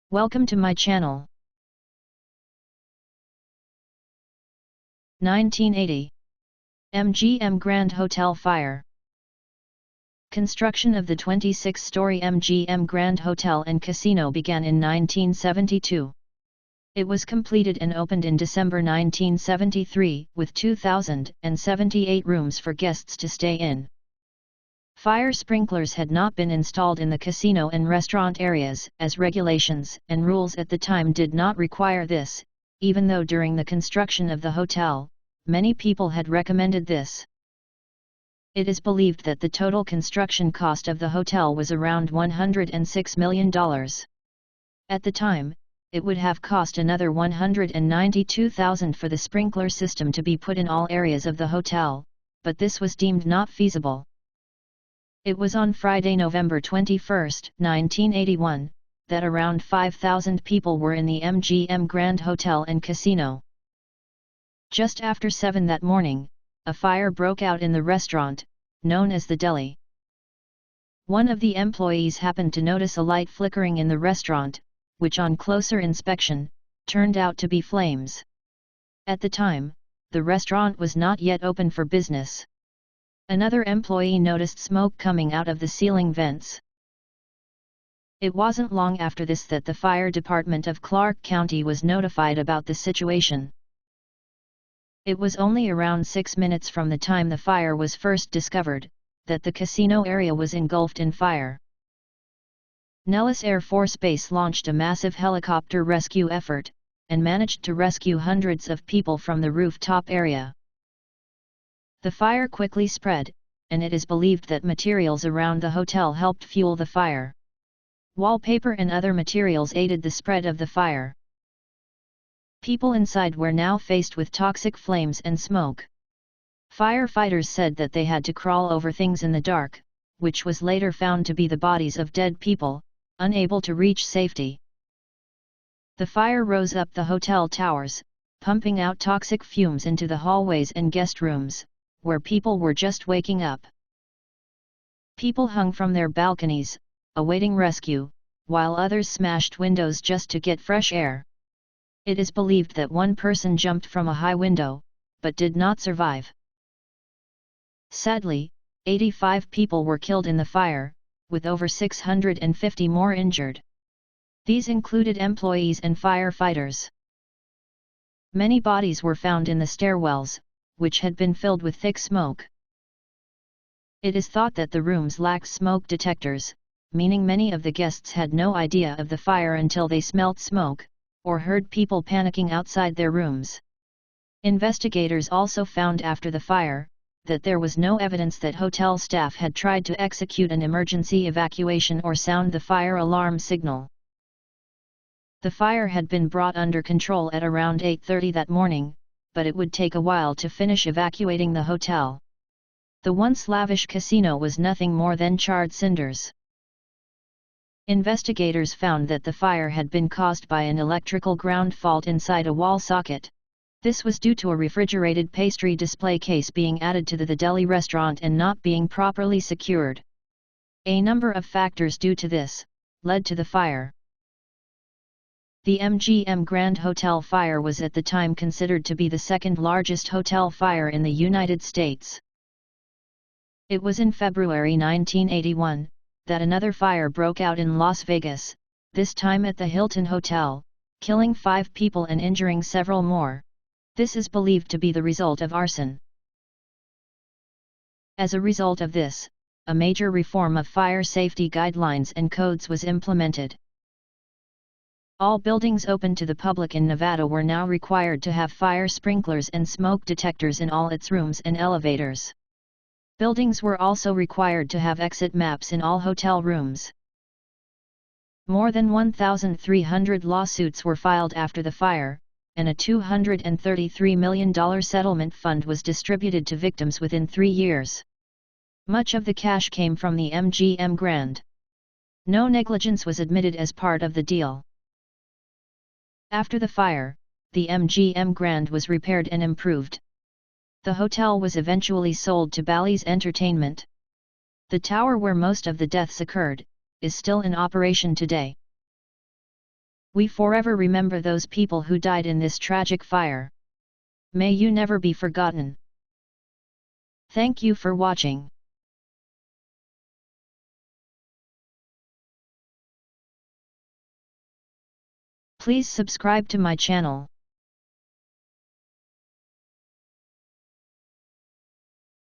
Welcome to my channel. 1980. MGM Grand Hotel Fire. Construction of the 26-story MGM Grand Hotel and Casino began in 1972. It was completed and opened in December 1973, with 2,078 rooms for guests to stay in. Fire sprinklers had not been installed in the casino and restaurant areas, as regulations and rules at the time did not require this, even though during the construction of the hotel, many people had recommended this. It is believed that the total construction cost of the hotel was around $106 million. At the time, it would have cost another $192,000 for the sprinkler system to be put in all areas of the hotel, but this was deemed not feasible. It was on Friday, November 21, 1981, that around 5,000 people were in the MGM Grand Hotel and Casino. Just after 7 that morning, a fire broke out in the restaurant, known as the Deli. One of the employees happened to notice a light flickering in the restaurant, which on closer inspection, turned out to be flames. At the time, the restaurant was not yet open for business. Another employee noticed smoke coming out of the ceiling vents. It wasn't long after this that the fire department of Clark County was notified about the situation. It was only around 6 minutes from the time the fire was first discovered, that the casino area was engulfed in fire. Nellis Air Force Base launched a massive helicopter rescue effort, and managed to rescue hundreds of people from the rooftop area. The fire quickly spread, and it is believed that materials around the hotel helped fuel the fire. Wallpaper and other materials aided the spread of the fire. People inside were now faced with toxic flames and smoke. Firefighters said that they had to crawl over things in the dark, which was later found to be the bodies of dead people, unable to reach safety. The fire rose up the hotel towers, pumping out toxic fumes into the hallways and guest rooms, where people were just waking up. People hung from their balconies, awaiting rescue, while others smashed windows just to get fresh air. It is believed that one person jumped from a high window, but did not survive. Sadly, 85 people were killed in the fire, with over 650 more injured. These included employees and firefighters. Many bodies were found in the stairwells, which had been filled with thick smoke. It is thought that the rooms lacked smoke detectors, meaning many of the guests had no idea of the fire until they smelt smoke, or heard people panicking outside their rooms. Investigators also found after the fire, that there was no evidence that hotel staff had tried to execute an emergency evacuation or sound the fire alarm signal. The fire had been brought under control at around 8:30 that morning, but it would take a while to finish evacuating the hotel. The once lavish casino was nothing more than charred cinders. Investigators found that the fire had been caused by an electrical ground fault inside a wall socket. This was due to a refrigerated pastry display case being added to the deli restaurant and not being properly secured. A number of factors due to this led to the fire. The MGM Grand Hotel fire was at the time considered to be the second largest hotel fire in the United States. It was in February 1981, that another fire broke out in Las Vegas, this time at the Hilton Hotel, killing 5 people and injuring several more. This is believed to be the result of arson. As a result of this, a major reform of fire safety guidelines and codes was implemented. All buildings open to the public in Nevada were now required to have fire sprinklers and smoke detectors in all its rooms and elevators. Buildings were also required to have exit maps in all hotel rooms. More than 1,300 lawsuits were filed after the fire, and a $233 million settlement fund was distributed to victims within 3 years. Much of the cash came from the MGM Grand. No negligence was admitted as part of the deal. After the fire, the MGM Grand was repaired and improved. The hotel was eventually sold to Bally's Entertainment. The tower where most of the deaths occurred is still in operation today. We forever remember those people who died in this tragic fire. May you never be forgotten. Thank you for watching. Please subscribe to my channel.